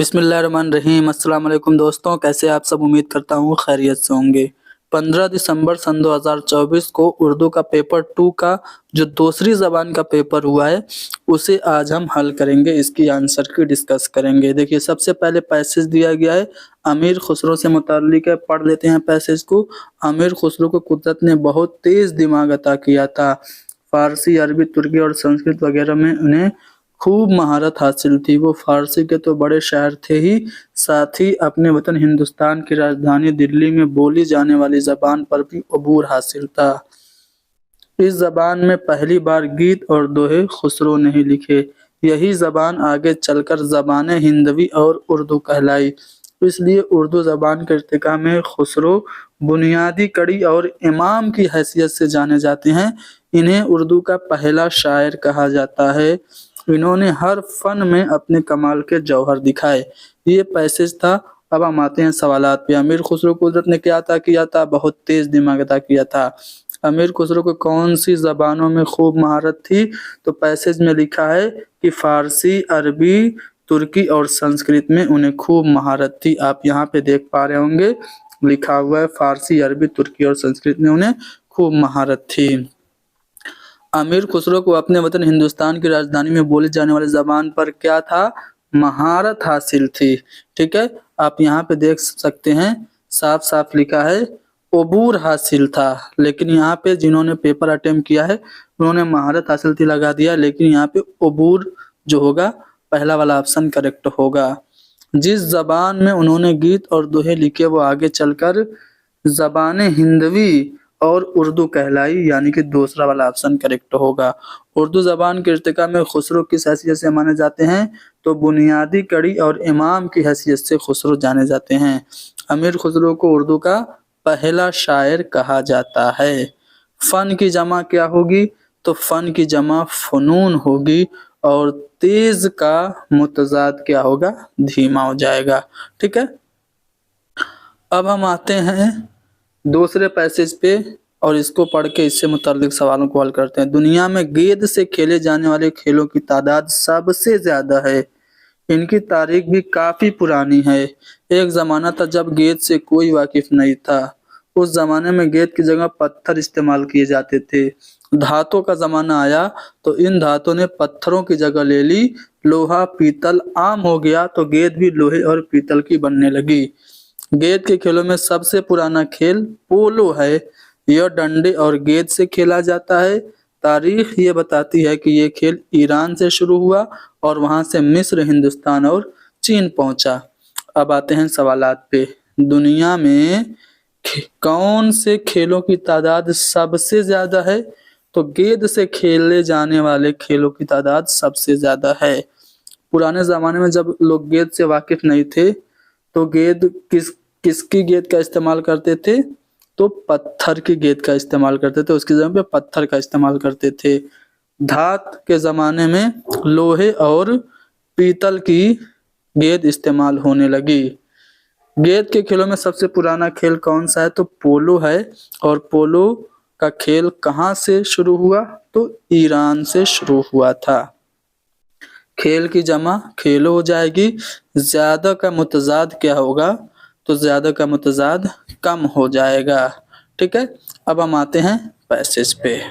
बिस्मिल्लाहिर्रहमानिर्रहीम। अस्सलाम वालेकुम दोस्तों, कैसे आप सब? उम्मीद करता हूँ खैरियत से होंगे। 15 दिसंबर सन 2024 को उर्दू का पेपर 2 का जो दूसरी ज़बान का पेपर हुआ है उसे आज हम हल करेंगे, इसकी आंसर की डिस्कस करेंगे। देखिए, सबसे पहले पैसेज दिया गया है अमीर खुसरो से मुताल्लिक है, पढ़ लेते हैं पैसेज को। अमीर खुसरो को कुदरत ने बहुत तेज़ दिमाग अता किया था। फारसी, अरबी, तुर्की और संस्कृत वगैरह में उन्हें खूब महारत हासिल थी। वो फारसी के तो बड़े शायर थे ही, साथ ही अपने वतन हिंदुस्तान की राजधानी दिल्ली में बोली जाने वाली ज़बान पर भी अबूर हासिल था। इस ज़बान में पहली बार गीत और दोहे खुसरो ने ही लिखे। यही ज़बान आगे चलकर ज़बान हिंदवी और उर्दू कहलाई। इसलिए उर्दू ज़बान के इर्तिका में खुसरो बुनियादी कड़ी और इमाम की हैसियत से जाने जाते हैं। इन्हें उर्दू का पहला शायर कहा जाता है। इन्होंने हर फन में अपने कमाल के जौहर दिखाए। ये पैसेज था। अब हम आते हैं सवालात पे। अमीर खुसरो कुदरत ने क्या अता किया था? बहुत तेज दिमाग अता किया था। अमीर खुसरो को कौन सी जबानों में खूब महारत थी? तो पैसेज में लिखा है कि फारसी, अरबी, तुर्की और संस्कृत में उन्हें खूब महारत थी। आप यहाँ पे देख पा रहे होंगे, लिखा हुआ है फारसी, अरबी, तुर्की और संस्कृत में उन्हें खूब महारत थी। अमीर खुसरो को अपने वतन हिंदुस्तान की राजधानी में बोली जाने वाली जबान पर क्या था? महारत हासिल थी। ठीक है, आप यहाँ पे देख सकते हैं, साफ साफ लिखा है अबूर हासिल था। लेकिन यहाँ पे जिन्होंने पेपर अटेम्प्ट किया है उन्होंने महारत हासिल थी लगा दिया, लेकिन यहाँ पे अबूर जो होगा पहला वाला ऑप्शन करेक्ट होगा। जिस जबान में उन्होंने गीत और दोहे लिखे वो आगे चलकर जबान हिंदवी और उर्दू कहलाई, यानी कि दूसरा वाला ऑप्शन करेक्ट होगा। उर्दू जबान के इर्तिका में खुसरो किस हैसियत से माने जाते हैं? तो बुनियादी कड़ी और इमाम की हैसियत से खुसरो जाने जाते हैं। अमीर खुसरो को उर्दू का पहला शायर कहा जाता है। फन की जमा क्या होगी? तो फन की जमा फनून होगी और तेज का मुतजाद क्या होगा? धीमा हो जाएगा। ठीक है, अब हम आते हैं दूसरे पैसेज पे और इसको पढ़ के इससे मुताल्लिक सवालों को हल करते हैं। दुनिया में गेंद से खेले जाने वाले खेलों की तादाद सबसे ज्यादा है। इनकी तारीख भी काफी पुरानी है। एक जमाना था जब गेंद से कोई वाकिफ नहीं था। उस जमाने में गेंद की जगह पत्थर इस्तेमाल किए जाते थे। धातुओं का जमाना आया तो इन धातुओं ने पत्थरों की जगह ले ली। लोहा, पीतल आम हो गया तो गेंद भी लोहे और पीतल की बनने लगी। गेंद के खेलों में सबसे पुराना खेल पोलो है। यह डंडे और गेंद से खेला जाता है। तारीख ये बताती है कि ये खेल ईरान से शुरू हुआ और वहां से मिस्र, हिंदुस्तान और चीन पहुंचा। अब आते हैं सवालात पे। दुनिया में कौन से खेलों की तादाद सबसे ज्यादा है? तो गेंद से खेले जाने वाले खेलों की तादाद सबसे ज्यादा है। पुराने जमाने में जब लोग गेंद से वाकिफ नहीं थे तो गेंद किसकी गेंद का इस्तेमाल करते थे? तो पत्थर की गेंद का इस्तेमाल करते थे। उसकी जगह पे पत्थर का इस्तेमाल करते थे। धात के जमाने में लोहे और पीतल की गेंद इस्तेमाल होने लगी। गेंद के खेलों में सबसे पुराना खेल कौन सा है? तो पोलो है। और पोलो का खेल कहाँ से शुरू हुआ? तो ईरान से शुरू हुआ था। खेल की जमा खेलो हो जाएगी। ज्यादा का मुतजाद क्या होगा? तो ज्यादा का मुतजाद कम हो जाएगा। ठीक है, अब हम आते हैं पैसेज पे।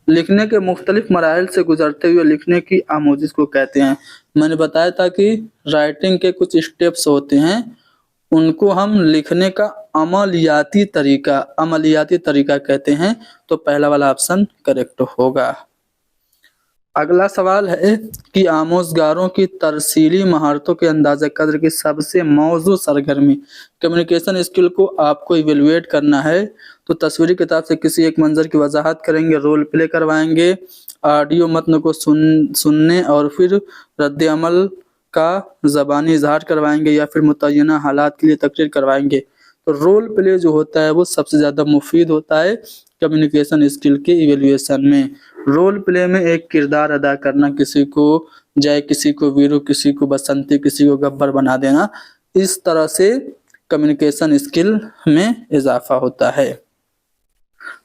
लिखने के मुख्तलिफ मराहिल से गुजरते हुए लिखने की आमोजिश को कहते हैं। मैंने बताया था कि राइटिंग के कुछ स्टेप्स होते हैं, उनको हम लिखने का अमलियाती तरीका कहते हैं। तो पहला वाला ऑप्शन करेक्ट होगा। अगला सवाल है कि आमोजगारों की तरसीली महारतों के अंदाजा कदर की सबसे मौजू सरगर्मी। कम्युनिकेशन स्किल को आपको इवेलुएट करना है तो तस्वीरी किताब से किसी एक मंजर की वजाहत करेंगे, रोल प्ले करवाएंगे, ऑडियो मतन को सुनने और फिर रद्द अमल का ज़बानी इजहार करवाएंगे या फिर मुतय्यना हालात के लिए तकरीर करवाएंगे। तो रोल प्ले जो होता है वो सबसे ज़्यादा मुफीद होता है कम्युनिकेशन स्किल के इवेल्युएशन में। रोल प्ले में एक किरदार अदा करना, किसी को जय, किसी को वीरू, किसी को बसंती, किसी को गब्बर बना देना, इस तरह से कम्युनिकेशन स्किल में इजाफा होता है।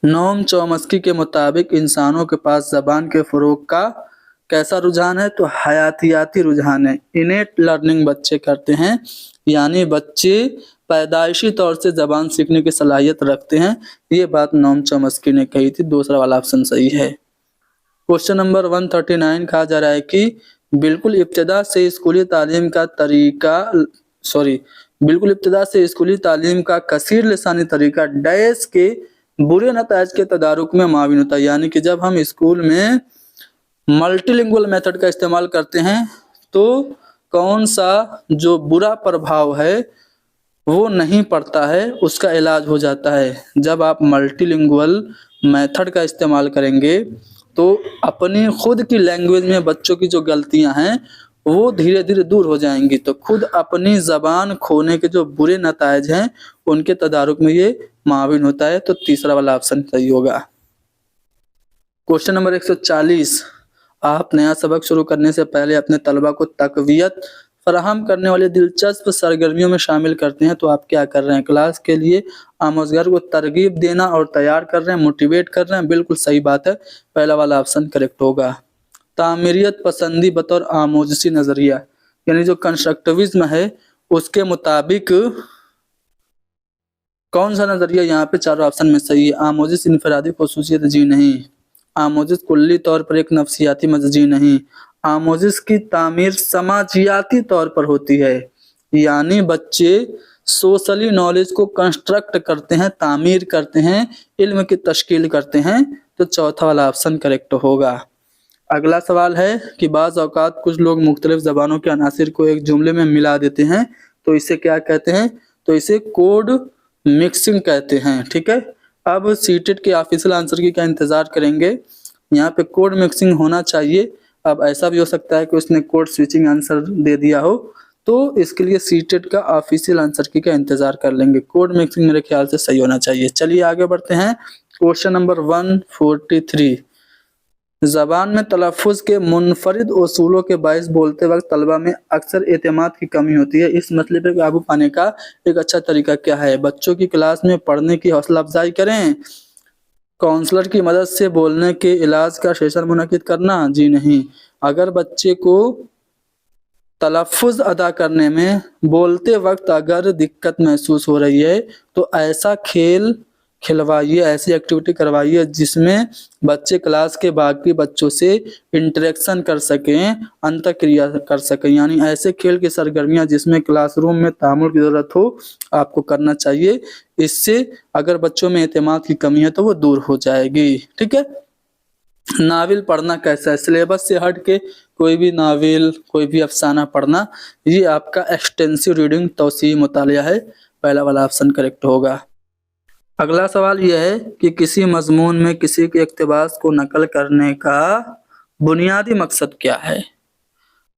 नोम चोम्स्की के मुताबिक इंसानों के पास जबान के फरोग का कैसा रुझान है? तो हयातियाती रुझान है। इनेट लर्निंग बच्चे करते हैं, यानी बच्चे पैदाइशी तौर से जबान सीखने की सलाहियत रखते हैं। ये बात नोम चॉम्स्की ने कही थी। दूसरा वाला ऑप्शन सही है। क्वेश्चन नंबर 139 कहा जा रहा है कि बिल्कुल इब्तिदा से स्कूली तालीम का कसीर लिसानी तरीका डैश के बुरे नतायज के तदारुक में माविन होता है। यानी कि जब हम स्कूल में मल्टीलिंगुअल मेथड का इस्तेमाल करते हैं तो कौन सा जो बुरा प्रभाव है वो नहीं पड़ता है, उसका इलाज हो जाता है। जब आप मल्टीलिंगुअल मेथड का इस्तेमाल करेंगे तो अपनी खुद की लैंग्वेज में बच्चों की जो गलतियां हैं वो धीरे धीरे दूर हो जाएंगी, तो खुद अपनी जबान खोने के जो बुरे नतायज हैं उनके तदारुक में ये माविन होता है। तो तीसरा वाला ऑप्शन सही होगा। क्वेश्चन नंबर 140, आप नया सबक शुरू करने से पहले अपने तलबा को तकवियत फराहम करने वाले दिलचस्प सरगर्मियों में शामिल करते हैं, तो आप क्या कर रहे हैं? क्लास के लिए आमोजगर को तरगीब देना और तैयार कर रहे हैं, मोटिवेट कर रहे हैं। बिल्कुल सही बात है, पहला वाला ऑप्शन करेक्ट होगा। तामीरियत पसंदी बतौर आमोजसी नजरिया, यानी जो कंस्ट्रक्टिविज्म है उसके मुताबिक कौन सा नजरिया यहाँ पे चारों ऑप्शन में सही है? आमोजिश इनफरादी खसूसियत जी नहीं, आमोजिश कुल्ली तौर पर एक नफ्सियाती मजजी नहीं, आमोजिश की तामीर समाजियाती तौर पर होती है, यानी बच्चे सोशली नॉलेज को कंस्ट्रक्ट करते हैं, तामीर करते हैं, इल्म की तश्कील करते हैं। तो चौथा वाला ऑप्शन करेक्ट होगा। अगला सवाल है कि बाज़ औकात कुछ लोग मुख्तलिफ ज़बानों के अनासिर को एक जुमले में मिला देते हैं, तो इसे क्या कहते हैं? तो इसे कोड मिक्सिंग कहते हैं। ठीक है, अब सीटेट के ऑफिशियल आंसर की क्या इंतजार करेंगे? यहाँ पे कोड मिक्सिंग होना चाहिए। अब ऐसा भी हो सकता है कि उसने कोड स्विचिंग आंसर दे दिया हो, तो इसके लिए सीटेट का ऑफिशियल आंसर की क्या इंतजार कर लेंगे। कोड मिक्सिंग मेरे ख्याल से सही होना चाहिए। चलिए आगे बढ़ते हैं। क्वेश्चन नंबर 143, ज़बान में तलफ़्फ़ुज़ के मुनफरिद उसूलों के बाइस बोलते वक्त तलबा में अक्सर एतमाद की कमी होती है। इस मसले पर काबू पाने का एक अच्छा तरीका क्या है? बच्चों की क्लास में पढ़ने की हौसला अफजाई करें, काउंसलर की मदद से बोलने के इलाज का सेशन मुनक्किद करना? जी नहीं। अगर बच्चे को तलफ़्फ़ुज़ अदा करने में बोलते वक्त अगर दिक्कत महसूस हो रही है तो ऐसा खेल खिलवाइए, ऐसी एक्टिविटी करवाइए जिसमें बच्चे क्लास के बाकी बच्चों से इंटरेक्शन कर सकें, अंतःक्रिया कर सकें, यानी ऐसे खेल की सरगर्मियां जिसमें क्लासरूम में तामुल की ज़रूरत हो आपको करना चाहिए। इससे अगर बच्चों में एतमाद की कमी है तो वो दूर हो जाएगी। ठीक है, नावल पढ़ना कैसा है? सिलेबस से हट के कोई भी नावल, कोई भी अफसाना पढ़ना, ये आपका एक्सटेंसिव रीडिंग तौसीई मुतालिया है। पहला वाला ऑप्शन करेक्ट होगा। अगला सवाल यह है कि किसी मजमून में किसी के इक़्तिबास को नकल करने का बुनियादी मकसद क्या है?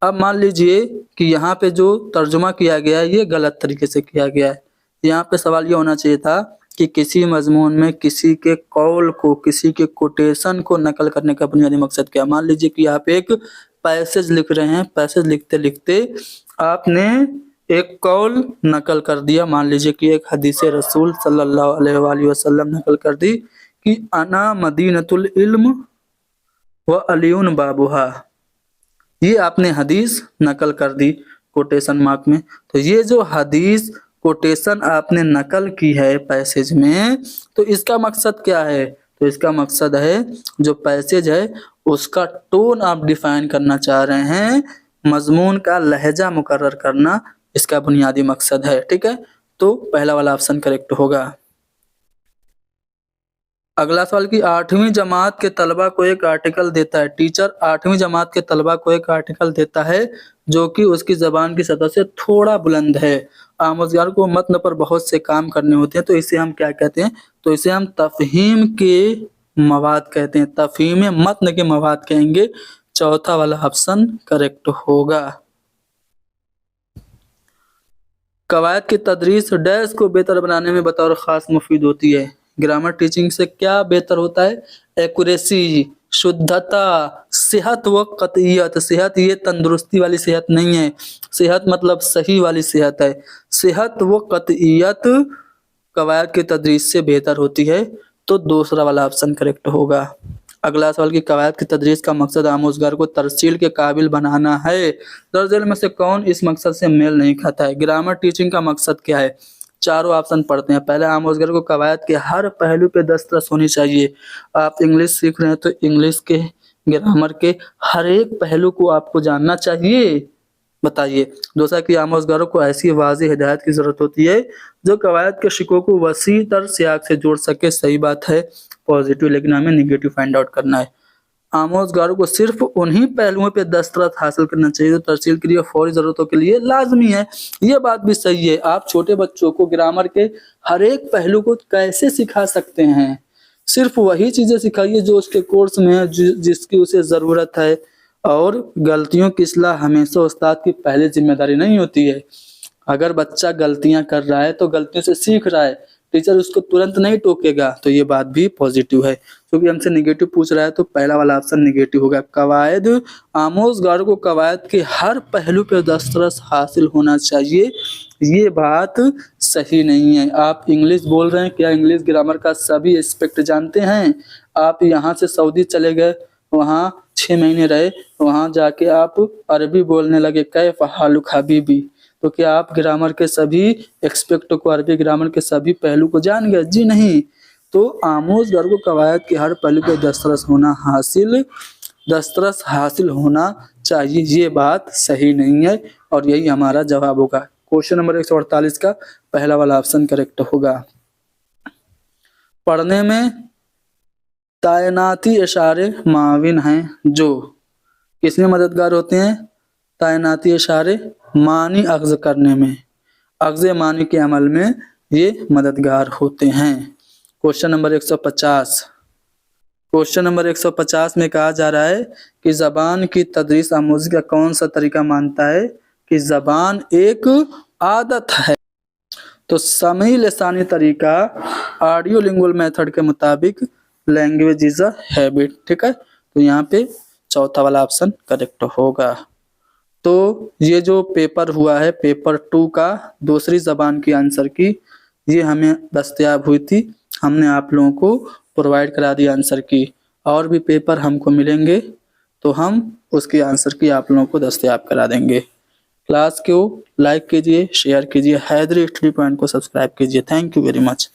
अब मान लीजिए कि यहाँ पे जो तर्जुमा किया गया है ये गलत तरीके से किया गया है। यहाँ पे सवाल ये होना चाहिए था कि किसी मजमून में किसी के कौल को, किसी के कोटेशन को नकल करने का बुनियादी मकसद क्या है। मान लीजिए कि आप एक पैसेज लिख रहे हैं, पैसेज लिखते लिखते आपने एक कौल नकल कर दिया। मान लीजिए कि एक हदीस रसूल सल्लल्लाहु अलैहि वसल्लम नकल कर दी कि अना मदीनतुल इल्म व अलियुन बाबुहा, ये आपने हदीस नकल कर दी कोटेशन मार्क में। तो ये जो हदीस कोटेशन आपने नकल की है पैसेज में, तो इसका मकसद क्या है? तो इसका मकसद है जो पैसेज है उसका टोन आप डिफाइन करना चाह रहे हैं, मजमून का लहजा मुकर्रर करना इसका बुनियादी मकसद है। ठीक है, तो पहला वाला ऑप्शन करेक्ट होगा। अगला सवाल कि 8वीं जमात के तलबा को एक आर्टिकल देता है, टीचर 8वीं जमात के तलबा को एक आर्टिकल देता है जो कि उसकी ज़बान की सतह से थोड़ा बुलंद है। आमोज़गार को मतन पर बहुत से काम करने होते हैं, तो इसे हम क्या कहते हैं? तो इसे हम तफ़हीम के मवाद कहते हैं, तफ़हीम मतन के मवाद कहेंगे। चौथा वाला ऑप्शन करेक्ट होगा। कवायद की तदरीस डैश को बेहतर बनाने में बतौर ख़ास मुफीद होती है। ग्रामर टीचिंग से क्या बेहतर होता है? एक्यूरेसी, शुद्धता, सेहत व कतईयत। सेहत ये तंदुरुस्ती वाली सेहत नहीं है, सेहत मतलब सही वाली सेहत है। सेहत व कतईयत कवायद की तदरीस से बेहतर होती है, तो दूसरा वाला ऑप्शन करेक्ट होगा। अगला सवाल की कवायद की तदरीस का मकसद आमोजगार को तरसील के काबिल बनाना है। दर्जन में से कौन इस मकसद से मेल नहीं खाता है? ग्रामर टीचिंग का मकसद क्या है? चारों ऑप्शन पढ़ते हैं। पहले, आमोजगार को कवायद के हर पहलू पे दस्तरस होनी चाहिए। आप इंग्लिश सीख रहे हैं तो इंग्लिश के ग्रामर के हर एक पहलू को आपको जानना चाहिए। बताइए। दूसरा कि आमोजगारों को ऐसी वाज़ेह हिदायत की जरूरत होती है जो कवायद के शिकों को वसी तर सियाक से जोड़ सके। सही बात है, पॉजिटिव, लेकिन हमें निगेटिव फाइंड आउट करना है। आमोजगारों को सिर्फ उन्हीं पहलुओं पे दस्तरस हासिल करना चाहिए जो तरसील के लिए फौरी जरूरतों के लिए लाजमी है। ये बात भी सही है। आप छोटे बच्चों को ग्रामर के हर एक पहलू को कैसे सिखा सकते हैं? सिर्फ वही चीजें सिखाइए जो उसके कोर्स में है, जिसकी उसे जरूरत है। और गलतियों की इस्लाह हमेशा उस्ताद की पहली जिम्मेदारी नहीं होती है। अगर बच्चा गलतियां कर रहा है तो गलतियों से सीख रहा है, टीचर उसको तुरंत नहीं टोकेगा, तो ये बात भी पॉजिटिव है। क्योंकि हमसे निगेटिव पूछ रहा है तो पहला वाला ऑप्शन निगेटिव होगा। कवायद, आमोजगारों को कवायद के हर पहलू पे दस्तरस हासिल होना चाहिए, ये बात सही नहीं है। आप इंग्लिश बोल रहे हैं, क्या इंग्लिश ग्रामर का सभी एस्पेक्ट जानते हैं? आप यहाँ से सऊदी चले गए, वहाँ 6 महीने रहे, वहाँ जाके आप अरबी बोलने लगे, कैफ हालुक हबीबी, तो क्या आप ग्रामर के सभी एक्सपेक्ट को, अरबी ग्रामर के सभी पहलू को जान गए? जी नहीं। तो आमोजगार को कवायद के हर पहलू पे दस्तरस हासिल होना चाहिए, ये बात सही नहीं है। और यही हमारा जवाब होगा। क्वेश्चन नंबर 148 का पहला वाला ऑप्शन करेक्ट होगा। पढ़ने में तायनाती इशारे माविन हैं जो किसमें मददगार होते हैं? तायनाती इशारे मानी अख्ज़ करने में, अख्ज़ मानी के अमल में ये मददगार होते हैं। Question number 150। क्वेश्चन नंबर 150 में कहा जा रहा है कि ज़बान की तदरीस आमोज़ी का कौन सा तरीका मानता है कि ज़बान एक आदत है? तो समी लसानी तरीका ऑडियो लिंगुअल मेथड के मुताबिक लैंग्वेज इज अ हैबिट। ठीक है, तो यहाँ पे चौथा वाला ऑप्शन करेक्ट होगा। तो ये जो पेपर हुआ है, पेपर 2 का दूसरी ज़बान की आंसर की, ये हमें दस्तयाब हुई थी, हमने आप लोगों को प्रोवाइड करा दी आंसर की। और भी पेपर हमको मिलेंगे तो हम उसकी आंसर की आप लोगों को दस्तयाब करा देंगे। क्लास को लाइक कीजिए, शेयर कीजिए, हैदरी स्टडी पॉइंट को सब्सक्राइब कीजिए। Thank you very much.